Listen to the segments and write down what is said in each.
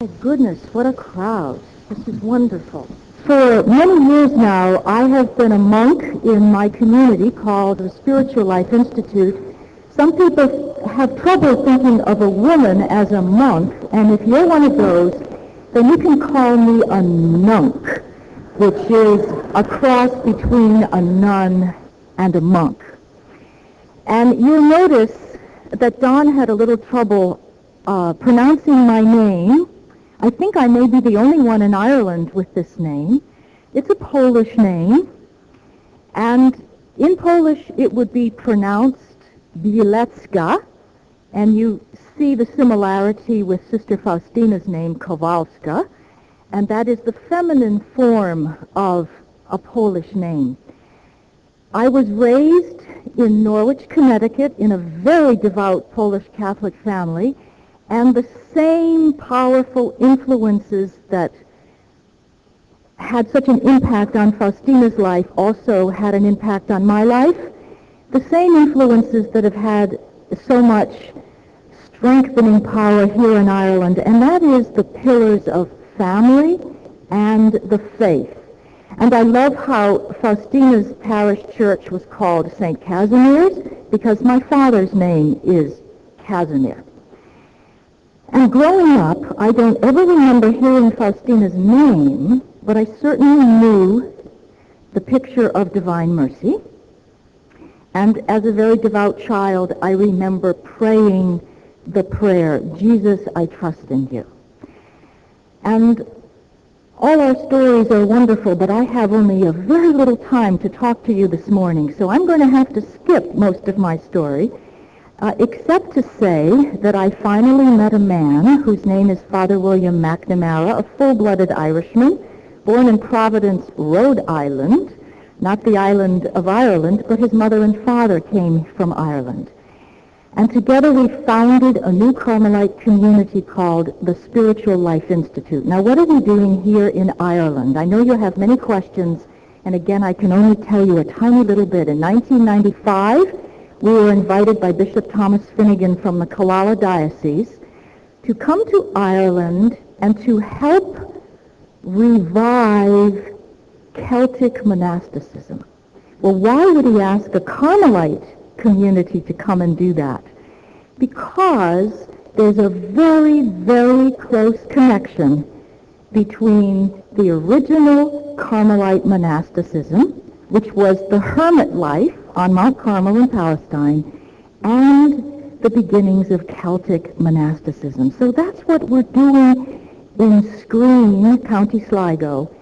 My goodness, what a crowd. This is wonderful. For many years now, I have been a monk in my community called the Spiritual Life Institute. Some people have trouble thinking of a woman as a monk, and if you're one of those, then you can call me a nunk, which is a cross between a nun and a monk. And you'll notice that Don had a little trouble pronouncing my name. I think I may be the only one in Ireland with this name. It's a Polish name, and in Polish it would be pronounced Bielecka, and you see the similarity with Sister Faustina's name, Kowalska, and that is the feminine form of a Polish name. I was raised in Norwich, Connecticut, in a very devout Polish Catholic family, and the same powerful influences that had such an impact on Faustina's life also had an impact on my life. The same influences that have had so much strengthening power here in Ireland, and that is the pillars of family and the faith. And I love how Faustina's parish church was called St. Casimir's, because my father's name is Casimir. And growing up, I don't ever remember hearing Faustina's name, but I certainly knew the picture of Divine Mercy. And as a very devout child, I remember praying the prayer, Jesus, I trust in you. And all our stories are wonderful, but I have only a very little time to talk to you this morning, so I'm going to have to skip most of my story. Except to say that I finally met a man whose name is Father William McNamara, a full-blooded Irishman, born in Providence, Rhode Island, not the island of Ireland, but his mother and father came from Ireland. And together we founded a new Carmelite community called the Spiritual Life Institute. Now, what are we doing here in Ireland? I know you have many questions, and again, I can only tell you a tiny little bit. In 1995, we were invited by Bishop Thomas Finnegan from the Killala Diocese to come to Ireland and to help revive Celtic monasticism. Well, why would he ask a Carmelite community to come and do that? Because there's a very, very close connection between the original Carmelite monasticism, which was the hermit life on Mount Carmel in Palestine, and the beginnings of Celtic monasticism. So that's what we're doing in Skryne, County Sligo.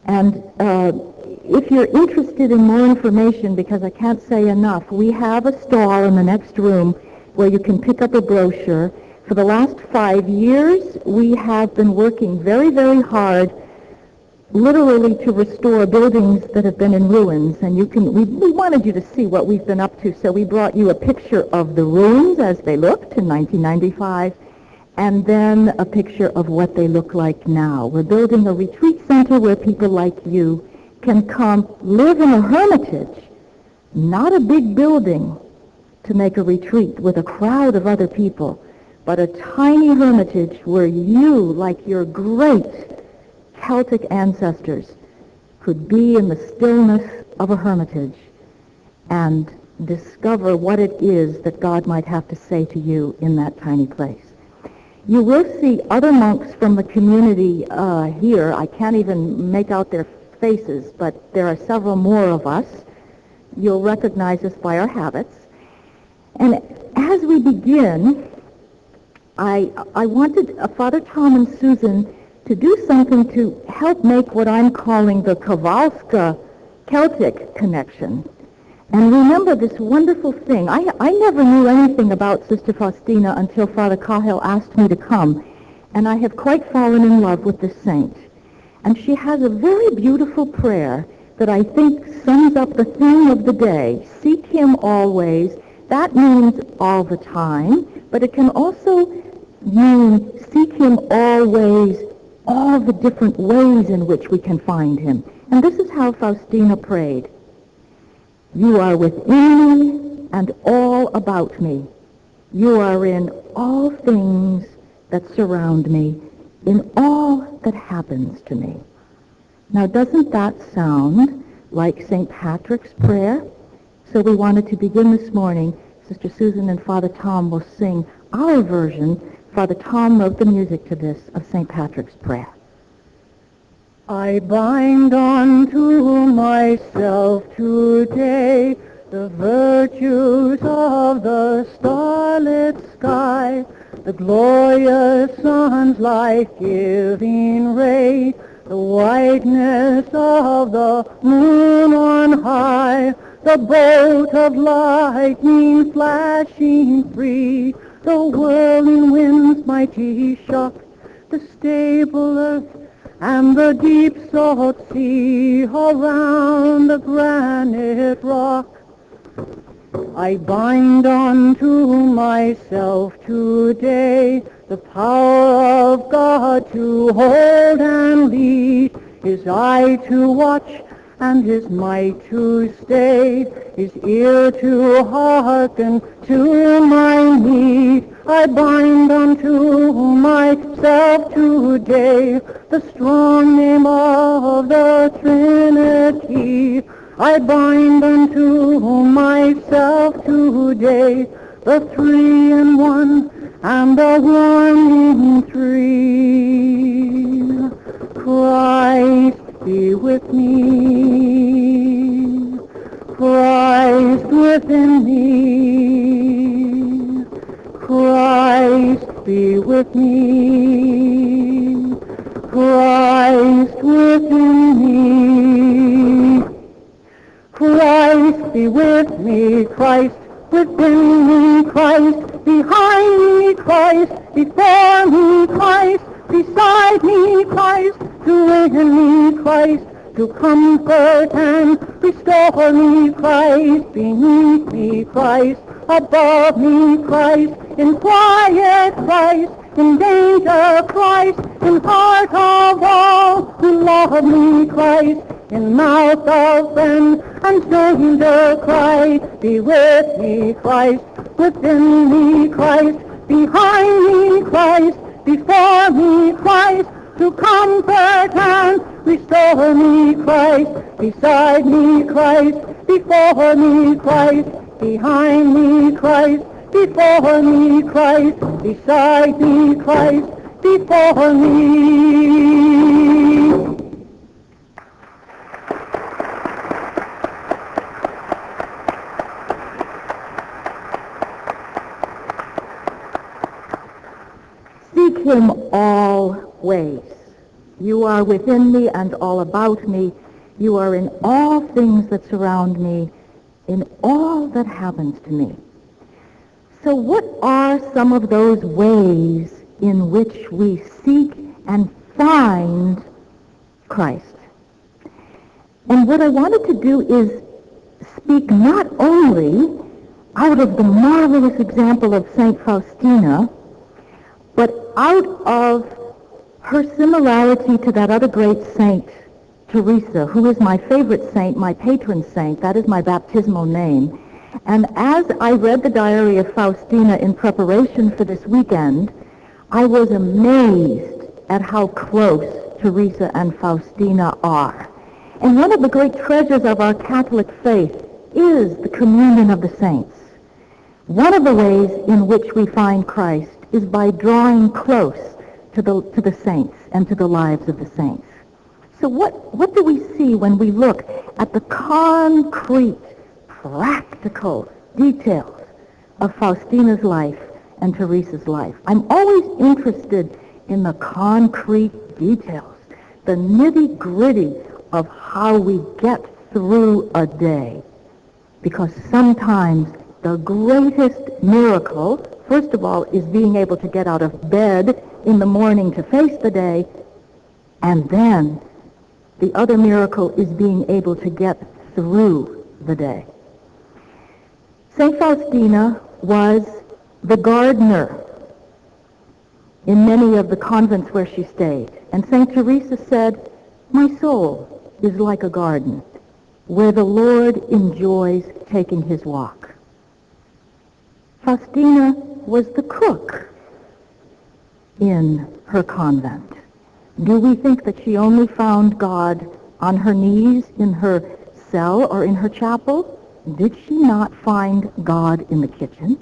And if you're interested in more information, because I can't say enough, we have a stall in the next room where you can pick up a brochure. For the last 5 years, we have been working very, very hard literally to restore buildings that have been in ruins, and we wanted you to see what we've been up to, so we brought you a picture of the ruins as they looked in 1995, and then a picture of what they look like now. We're building a retreat center where people like you can come live in a hermitage, not a big building to make a retreat with a crowd of other people, but a tiny hermitage where you, like your great Celtic ancestors, could be in the stillness of a hermitage and discover what it is that God might have to say to you in that tiny place. You will see other monks from the community here. I can't even make out their faces, but there are several more of us. You'll recognize us by our habits. And as we begin, I wanted Father Tom and Susan to do something to help make what I'm calling the Kowalska Celtic connection. And remember this wonderful thing. I never knew anything about Sister Faustina until Father Cahill asked me to come, and I have quite fallen in love with this saint. And she has a very beautiful prayer that I think sums up the theme of the day. Seek him always. That means all the time, but it can also mean seek him always, all the different ways in which we can find him. And this is how Faustina prayed. You are within me and all about me. You are in all things that surround me. in all that happens to me. Now, doesn't that sound like St. Patrick's prayer? So we wanted to begin this morning. Sister Susan and Father Tom will sing our version. Father Tom wrote the music to this of St. Patrick's prayer. I bind unto myself today the virtues of the starlit sky, the glorious sun's life-giving ray, the whiteness of the moon on high, the bolt of lightning flashing free, the whirling wind's mighty shock, the stable earth and the deep salt sea around the granite rock. I bind unto myself today the power of God to hold and lead, his eye to watch and his might to stay, his ear to hearken to my need. I bind unto myself today the strong name of the Trinity. I bind unto myself today the 3 in 1 and the 1 in 3. Christ be with me, Christ within me, Christ be with me, Christ within me. Christ be with me, Christ within me, Christ behind me, Christ before me, Christ beside me, Christ to win me, Christ to comfort and restore me, Christ beneath me, Christ above me, Christ in quiet, Christ in danger, Christ in heart of all who love me, Christ in mouth of friend and stranger, Christ be with me, Christ within me, Christ behind me, Christ before me, Christ to comfort and restore me, Christ beside me, Christ before me, Christ behind me, Christ before me, Christ beside me, Christ before me. Seek him always. You are within me and all about me. You are in all things that surround me, in all that happens to me. So what are some of those ways in which we seek and find Christ? And what I wanted to do is speak not only out of the marvelous example of St. Faustina, but out of her similarity to that other great saint, Teresa, who is my favorite saint, my patron saint. That is my baptismal name. And as I read the diary of Faustina in preparation for this weekend, I was amazed at how close Teresa and Faustina are. And one of the great treasures of our Catholic faith is the communion of the saints. One of the ways in which we find Christ is by drawing close to the saints and to the lives of the saints. So what do we see when we look at the concrete, practical details of Faustina's life and Teresa's life? I'm always interested in the concrete details, the nitty-gritty of how we get through a day. Because sometimes the greatest miracle, first of all, is being able to get out of bed in the morning to face the day, and then the other miracle is being able to get through the day. St. Faustina was the gardener in many of the convents where she stayed. And St. Teresa said, "My soul is like a garden where the Lord enjoys taking his walk." Faustina was the cook in her convent. Do we think that she only found God on her knees in her cell or in her chapel? Did she not find God in the kitchen?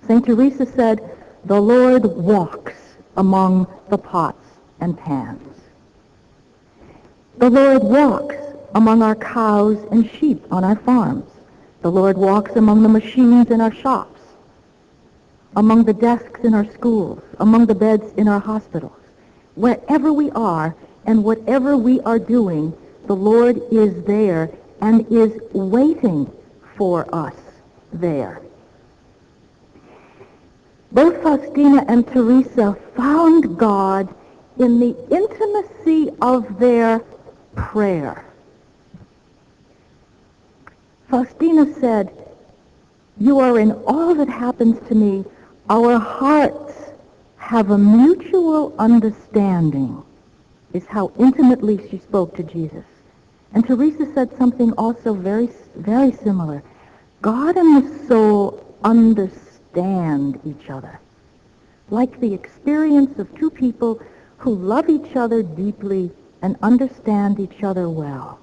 St. Teresa said, "The Lord walks among the pots and pans." The Lord walks among our cows and sheep on our farms. The Lord walks among the machines in our shops, among the desks in our schools, among the beds in our hospitals. Wherever we are and whatever we are doing, the Lord is there and is waiting for us there. Both Faustina and Teresa found God in the intimacy of their prayer. Faustina said, "You are in all that happens to me. Our hearts have a mutual understanding," is how intimately she spoke to Jesus. And Teresa said something also very, very similar. God and the soul understand each other, like the experience of two people who love each other deeply and understand each other well.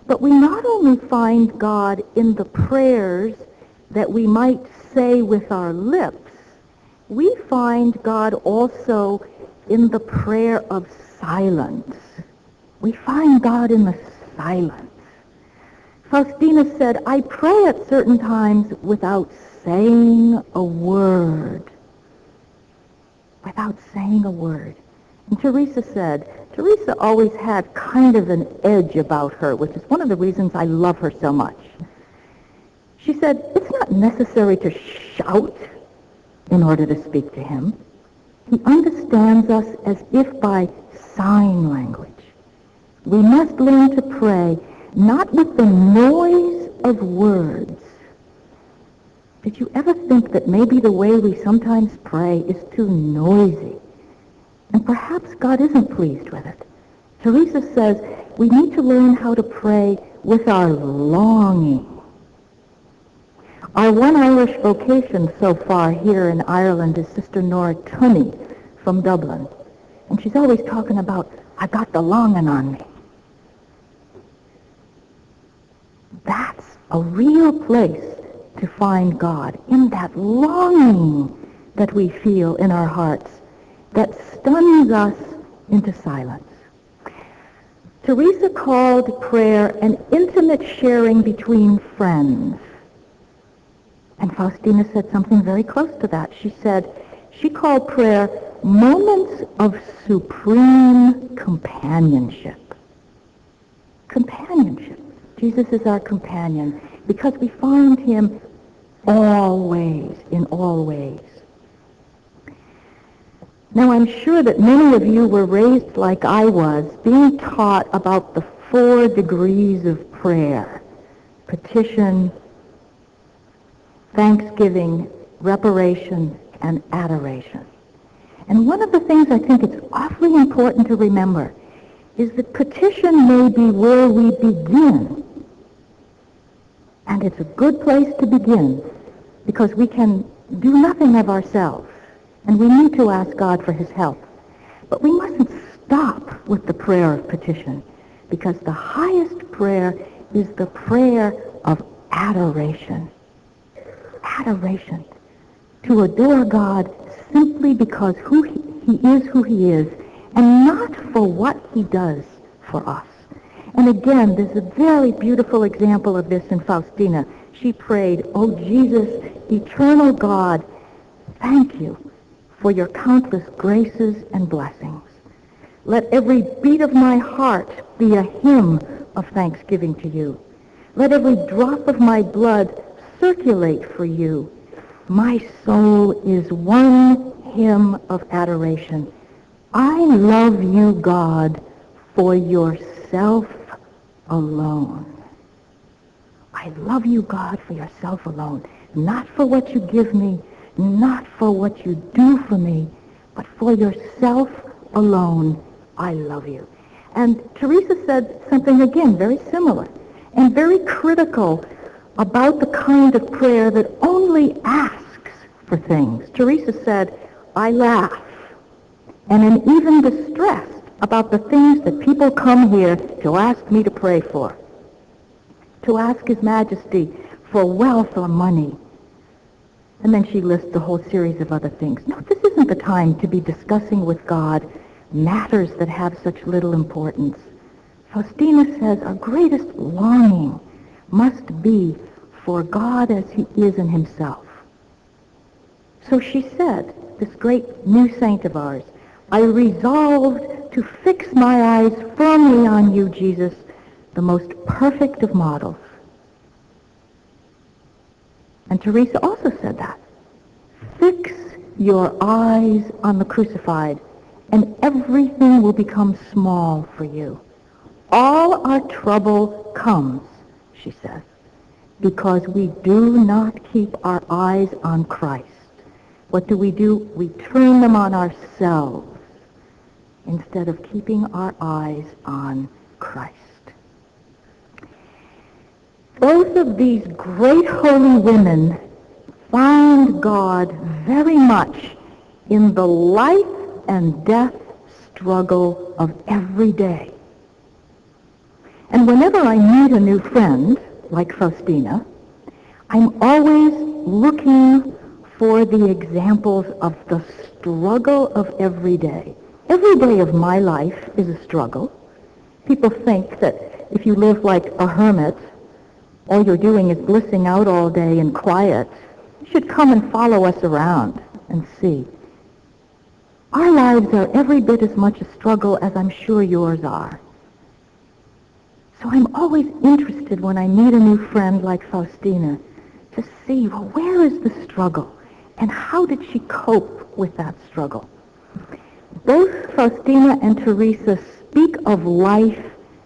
But we not only find God in the prayers that we might say with our lips, we find God also in the prayer of silence. We find God in the silence. Faustina said, "I pray at certain times without saying a word." Without saying a word. And Teresa always had kind of an edge about her, which is one of the reasons I love her so much. She said, "It's not necessary to shout in order to speak to him. He understands us as if by sign language. We must learn to pray not with the noise of words." Did you ever think that maybe the way we sometimes pray is too noisy? And perhaps God isn't pleased with it. Teresa says we need to learn how to pray with our longing. Our one Irish vocation so far here in Ireland is Sister Nora Tunney from Dublin. And she's always talking about, "I got the longing on me." That's a real place to find God, in that longing that we feel in our hearts that stuns us into silence. Teresa called prayer an intimate sharing between friends. And Faustina said something very close to that. She said she called prayer moments of supreme companionship. Companionship. Jesus is our companion because we find him always, in all ways. Now, I'm sure that many of you were raised like I was, being taught about the 4 degrees of prayer: petition, thanksgiving, reparation, and adoration. And one of the things I think it's awfully important to remember is that petition may be where we begin. And it's a good place to begin because we can do nothing of ourselves. And we need to ask God for his help. But we mustn't stop with the prayer of petition, because the highest prayer is the prayer of adoration. Adoration. To adore God simply because he is who he is, and not for what he does for us. And again, there's a very beautiful example of this in Faustina. She prayed, "Oh Jesus, eternal God, thank you for your countless graces and blessings. Let every beat of my heart be a hymn of thanksgiving to you. Let every drop of my blood circulate for you. My soul is one hymn of adoration. I love you, God, for yourself alone." I love you, God, for yourself alone. Not for what you give me, not for what you do for me, but for yourself alone, I love you. And Teresa said something, again, very similar and very critical about the kind of prayer that only asks for things. Teresa said, "I laugh and am even distressed about the things that people come here to ask me to pray for, to ask His Majesty for wealth or money. And then she lists a whole series of other things. No, this isn't the time to be discussing with God matters that have such little importance. Faustina says our greatest longing must be for God as He is in Himself. So she said, this great new saint of ours, I resolved to fix my eyes firmly on you, Jesus, the most perfect of models. And Teresa also said that. Fix your eyes on the crucified, and everything will become small for you. All our trouble comes, she says, because we do not keep our eyes on Christ. What do? We turn them on ourselves instead of keeping our eyes on Christ. Both of these great holy women found God very much in the life and death struggle of every day. And whenever I meet a new friend, like Faustina, I'm always looking for the examples of the struggle of every day. Every day of my life is a struggle. People think that if you live like a hermit, all you're doing is blissing out all day in quiet. You should come and follow us around and see. Our lives are every bit as much a struggle as I'm sure yours are. So I'm always interested when I meet a new friend like Faustina to see, well, where is the struggle and how did she cope with that struggle? Both Faustina and Teresa speak of life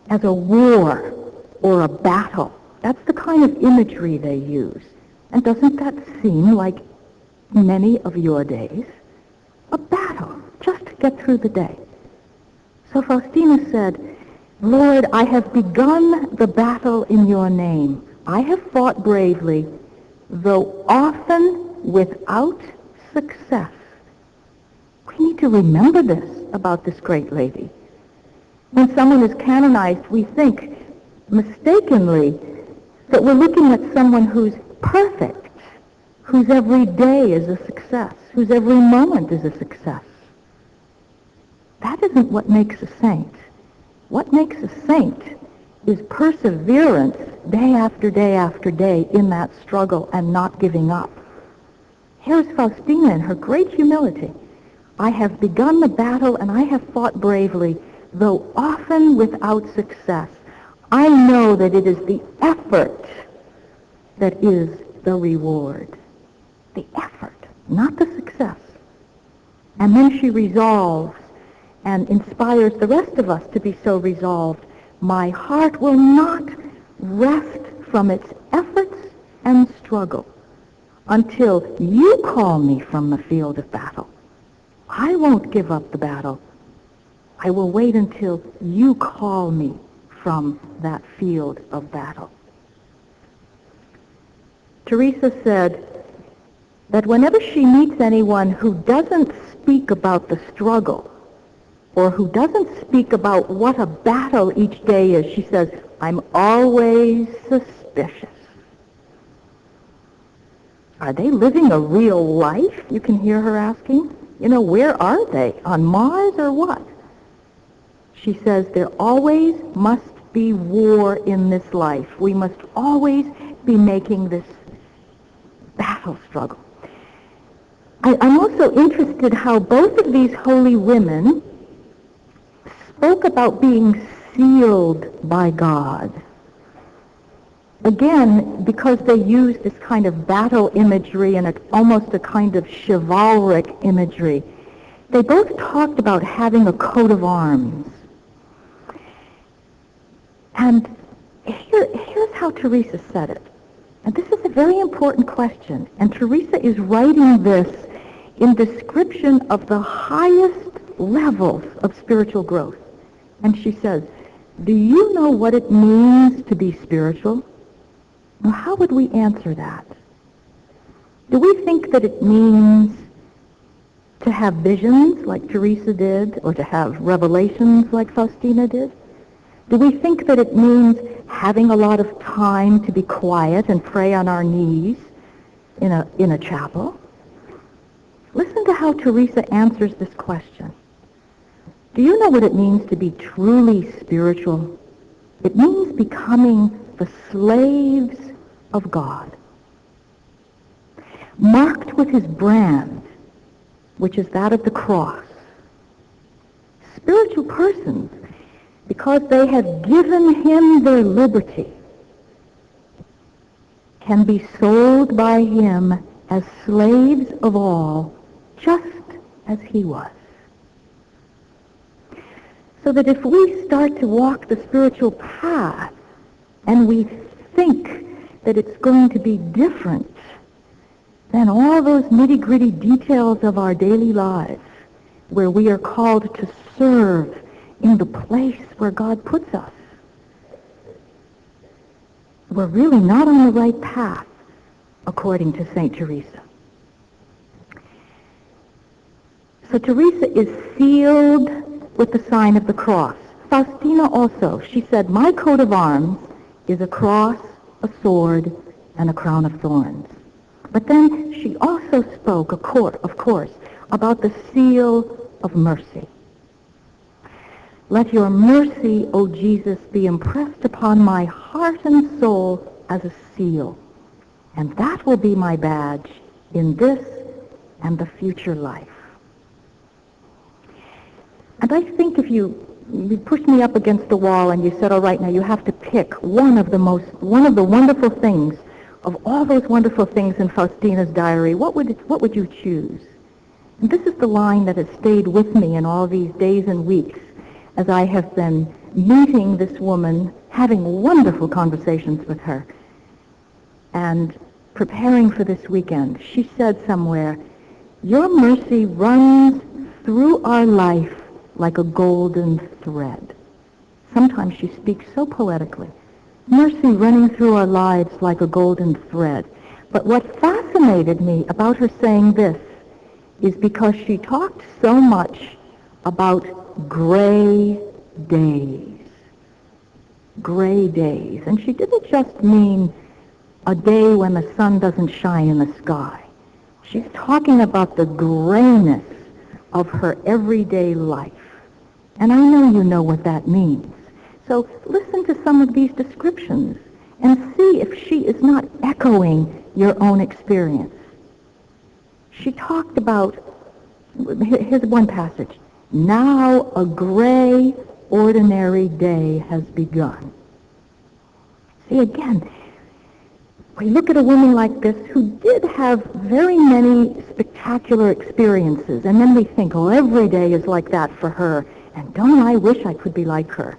as a war or a battle. That's the kind of imagery they use. And doesn't that seem like many of your days? A battle, just to get through the day. So Faustina said, Lord, I have begun the battle in your name. I have fought bravely, though often without success. We need to remember this about this great lady. When someone is canonized, we think mistakenly that we're looking at someone who's perfect, whose every day is a success, whose every moment is a success. That isn't what makes a saint. What makes a saint is perseverance day after day after day in that struggle and not giving up. Here's Faustina in her great humility. I have begun the battle and I have fought bravely, though often without success. I know that it is the effort that is the reward. The effort, not the success. And then she resolves and inspires the rest of us to be so resolved. My heart will not rest from its efforts and struggle until you call me from the field of battle. I won't give up the battle. I will wait until you call me from that field of battle. Teresa said that whenever she meets anyone who doesn't speak about the struggle or who doesn't speak about what a battle each day is, she says, I'm always suspicious. Are they living a real life? You can hear her asking. You know, where are they? On Mars or what? She says there always must be war in this life. We must always be making this battle struggle. I'm also interested how both of these holy women spoke about being sealed by God. Again, because they used this kind of battle imagery and almost a kind of chivalric imagery, they both talked about having a coat of arms. And here's how Teresa said it. And this is a very important question. And Teresa is writing this in description of the highest levels of spiritual growth. And she says, do you know what it means to be spiritual? Now, how would we answer that? Do we think that it means to have visions like Teresa did, or to have revelations like Faustina did? Do we think that it means having a lot of time to be quiet and pray on our knees in a chapel? Listen to how Teresa answers this question. Do you know what it means to be truly spiritual? It means becoming the slaves of God, marked with his brand, which is that of the cross. Spiritual persons, because they have given him their liberty, can be sold by him as slaves of all, just as he was. So that if we start to walk the spiritual path and we think that it's going to be different than all those nitty-gritty details of our daily lives, where we are called to serve in the place where God puts us, we're really not on the right path, according to St. Teresa. So Teresa is sealed with the sign of the cross. Faustina also, she said, my coat of arms is a cross, a sword, and a crown of thorns. But then she also spoke, of course, about the seal of mercy. Let your mercy, O Jesus, be impressed upon my heart and soul as a seal, and that will be my badge in this and the future life. And I think if you pushed me up against the wall and you said, all right, now you have to pick one of the wonderful things, of all those wonderful things in Faustina's diary, what would you choose? And this is the line that has stayed with me in all these days and weeks as I have been meeting this woman, having wonderful conversations with her, and preparing for this weekend. She said somewhere, your mercy runs through our life like a golden thread. Sometimes she speaks so poetically. Mercy running through our lives like a golden thread. But what fascinated me about her saying this is because she talked so much about gray days. Gray days. And she didn't just mean a day when the sun doesn't shine in the sky. She's talking about the grayness of her everyday life. And I know you know what that means. So listen to some of these descriptions and see if she is not echoing your own experience. She talked about, here's one passage, now a gray, ordinary day has begun. See, again, we look at a woman like this who did have very many spectacular experiences, and then we think, oh, every day is like that for her, and don't I wish I could be like her.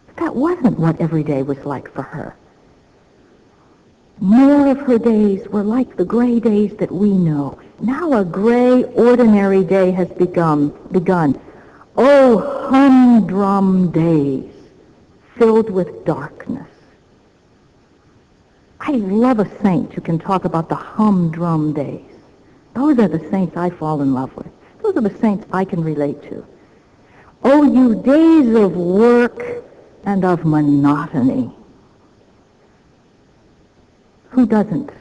But that wasn't what every day was like for her. More of her days were like the gray days that we know. Now a gray, ordinary day has begun. Oh, humdrum days filled with darkness. I love a saint who can talk about the humdrum days. Those are the saints I fall in love with. Those are the saints I can relate to. Oh, you days of work and of monotony. Who doesn't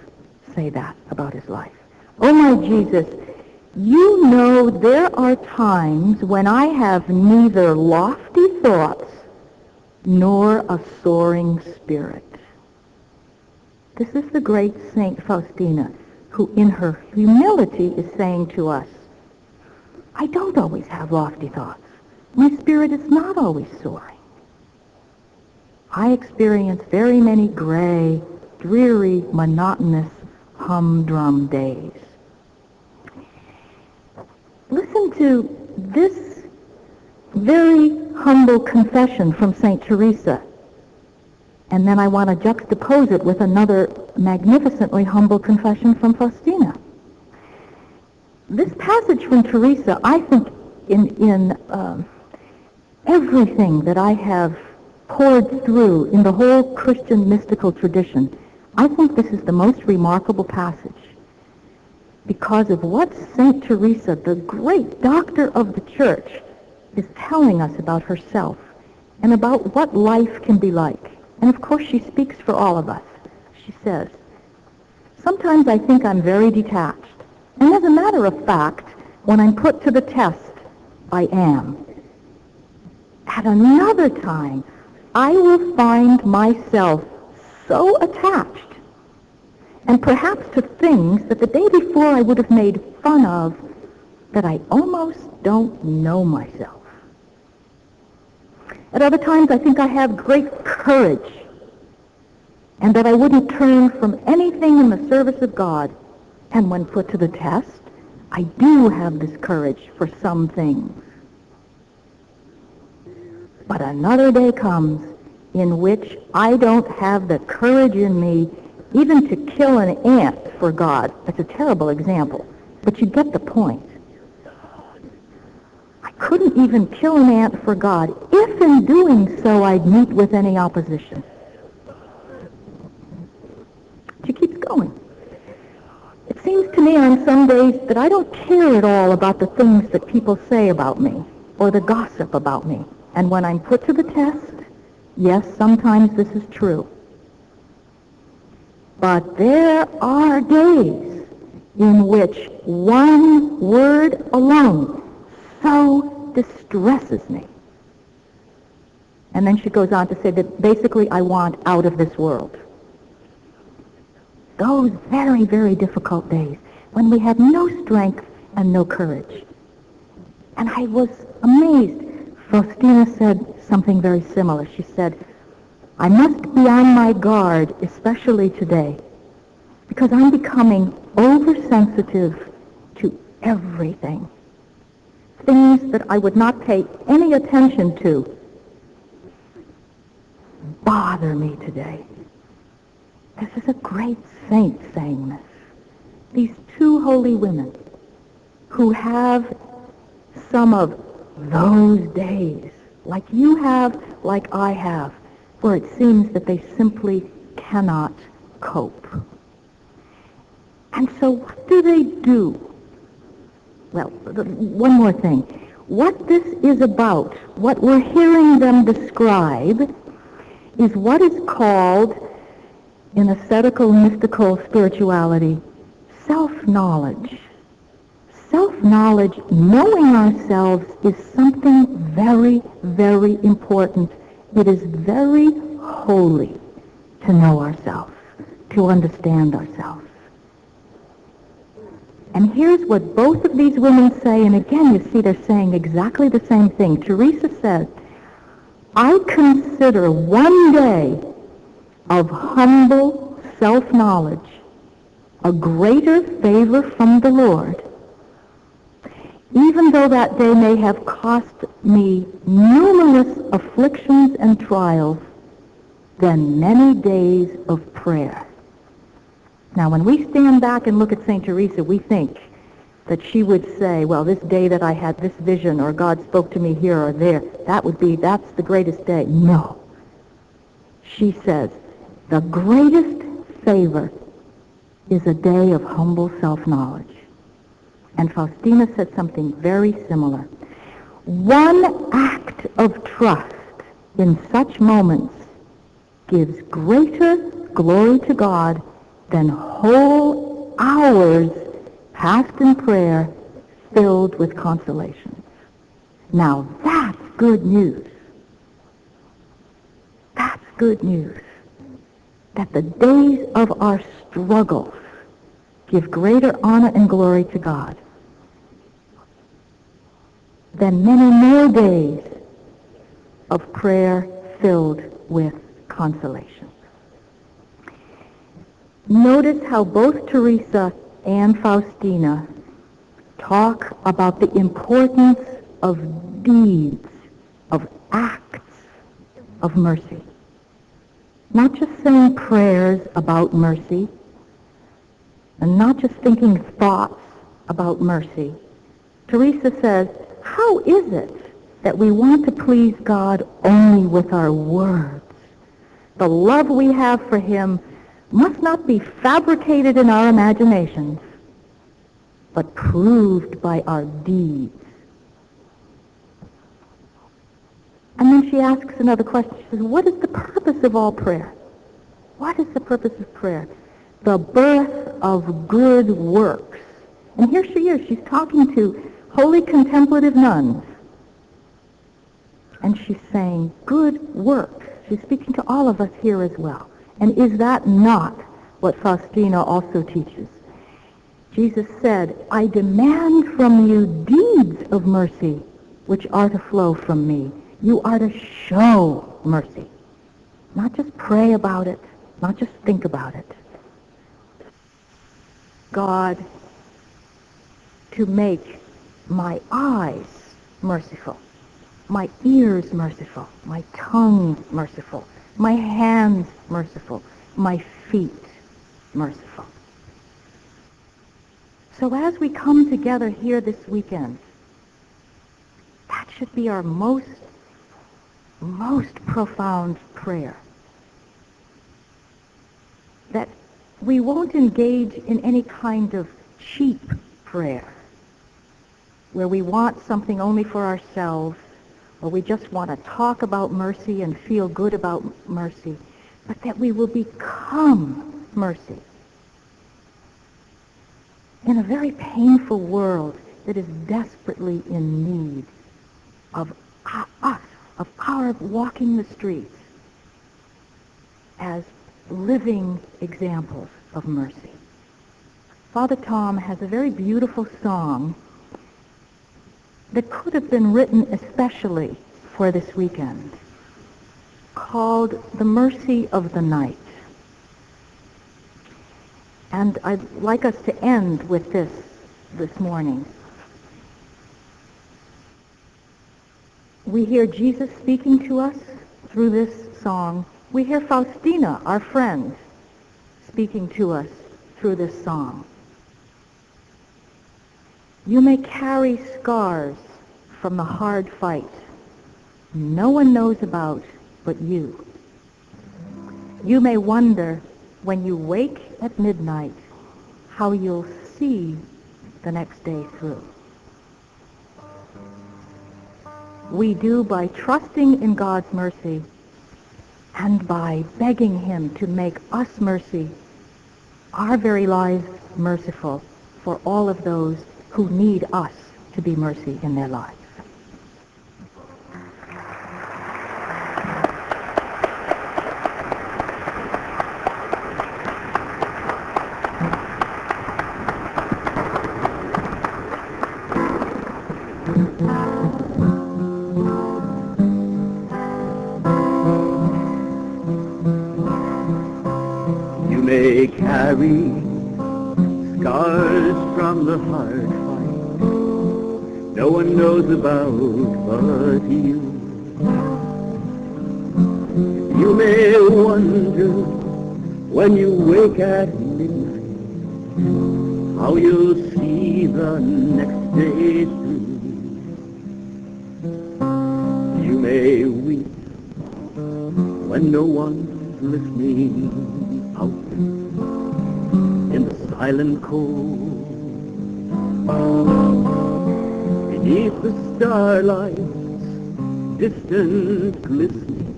say that about his life? Oh, my Jesus, you know there are times when I have neither lofty thoughts nor a soaring spirit. This is the great Saint Faustina, who in her humility is saying to us, I don't always have lofty thoughts. My spirit is not always soaring. I experience very many gray, dreary, monotonous, humdrum days. Listen to this very humble confession from St. Teresa. And then I want to juxtapose it with another magnificently humble confession from Faustina. This passage from Teresa, I think in everything that I have poured through in the whole Christian mystical tradition, I think this is the most remarkable passage. because of what St. Teresa, the great doctor of the Church, is telling us about herself and about what life can be like. And of course she speaks for all of us. She says, "Sometimes I think I'm very detached. And as a matter of fact, when I'm put to the test, I am. At another time, I will find myself so attached, and perhaps to things that the day before I would have made fun of, that I almost don't know myself. At other times, I think I have great courage, and that I wouldn't turn from anything in the service of God. And when put to the test, I do have this courage for some things. But another day comes in which I don't have the courage in me even to kill an ant for God." That's a terrible example, but you get the point. I couldn't even kill an ant for God if in doing so I'd meet with any opposition. She keeps going. "It seems to me on some days that I don't care at all about the things that people say about me or the gossip about me. And when I'm put to the test, yes, sometimes this is true. But there are days in which one word alone so distresses me." And then she goes on to say that basically I want out of this world. Those very, very difficult days when we have no strength and no courage. And I was amazed. Faustina said something very similar. She said, "I must be on my guard, especially today, because I'm becoming oversensitive to everything. Things that I would not pay any attention to bother me today." This is a great saint saying this. These two holy women who have some of those days, like you have, like I have, where it seems that they simply cannot cope. And so what do? Well, one more thing. What this is about, what we're hearing them describe, is what is called, in ascetical mystical spirituality, self-knowledge. Self-knowledge, knowing ourselves, is something very, very important. It is very holy to know ourselves, to understand ourselves. And here's what both of these women say, and again, you see they're saying exactly the same thing. Teresa says, "I consider one day of humble self-knowledge a greater favor from the Lord, even though that day may have cost me numerous afflictions and trials, than many days of prayer." Now, when we stand back and look at St. Teresa, we think that she would say, well, this day that I had this vision, or God spoke to me here or there, that's the greatest day. No. She says, the greatest favor is a day of humble self-knowledge. And Faustina said something very similar. One act of trust in such moments gives greater glory to God than whole hours passed in prayer filled with consolations. Now that's good news. That's good news. That the days of our struggles give greater honor and glory to God than many more days of prayer filled with consolation. Notice how both Teresa and Faustina talk about the importance of deeds, of acts of mercy. Not just saying prayers about mercy, and not just thinking thoughts about mercy. Teresa says, how is it that we want to please God only with our words? The love we have for him must not be fabricated in our imaginations, but proved by our deeds. And then she asks another question. She says, what is the purpose of all prayer? What is the purpose of prayer? The birth of good works. And here she is. She's talking to holy contemplative nuns. And she's saying, good works. She's speaking to all of us here as well. And is that not what Faustina also teaches? Jesus said, I demand from you deeds of mercy, which are to flow from me. You are to show mercy. Not just pray about it, not just think about it. God, to make my eyes merciful, my ears merciful, my tongue merciful, my hands merciful, my feet merciful. So as we come together here this weekend, that should be our most profound prayer. That we won't engage in any kind of cheap prayer where we want something only for ourselves, or we just want to talk about mercy and feel good about mercy, but that we will become mercy in a very painful world that is desperately in need of us, of our walking the streets as living examples of mercy. Father Tom has a very beautiful song that could have been written especially for this weekend, called The Mercy of the Night. And I'd like us to end with this morning. We hear Jesus speaking to us through this song. We hear Faustina, our friend, speaking to us through this song. You may carry scars from the hard fight no one knows about but you. You may wonder when you wake at midnight how you'll see the next day through. We do by trusting in God's mercy and by begging him to make us mercy, our very lives merciful for all of those who need us to be mercy in their lives. You may carry scars from the hard fight no one knows about but you. You may wonder when you wake at midnight how you'll see the next day through. You may weep when no one's listening out in the silent cold. Beneath the starlight's distant glistening,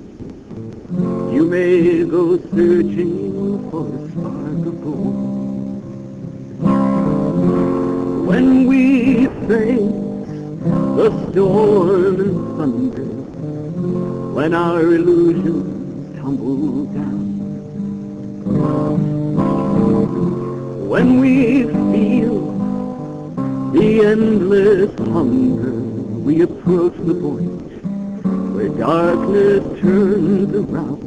you may go searching for a spark of gold. When we face the storm and thunder, when our illusions tumble down, when we feel the endless hunger, we approach the point where darkness turns around.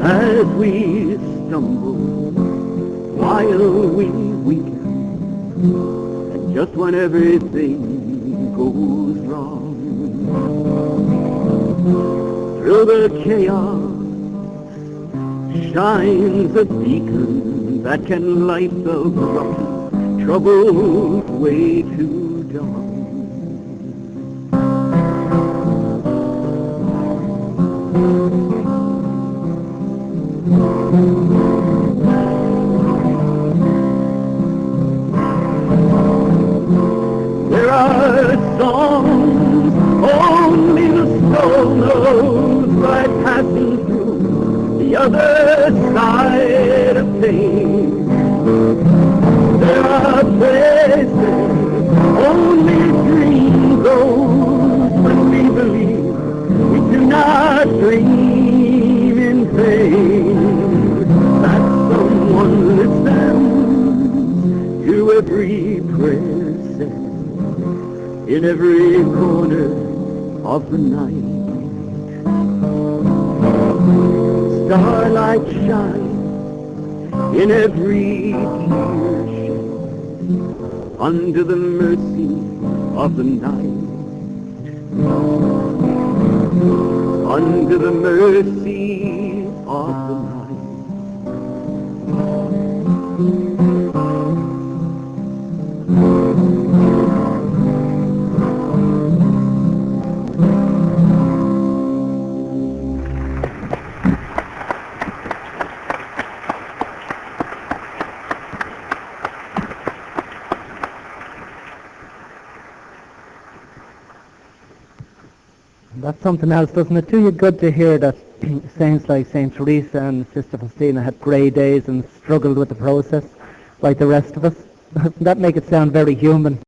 As we stumble while we weaken, and just when everything goes wrong, through the chaos shines a beacon that can light the rough, troubled way to dawn. There are songs only the soul knows by passing through the other side of pain. There are places only dream goes when we believe we do not dream in vain. That someone listens to every prayer said in every corner of the night. Starlight shines in every tear shed under the mercy of the night. Under the mercy of the night. That's something else, doesn't it? Do you good to hear that saints like St. Teresa and Sister Faustina had grey days and struggled with the process like the rest of us? Doesn't that make it sound very human?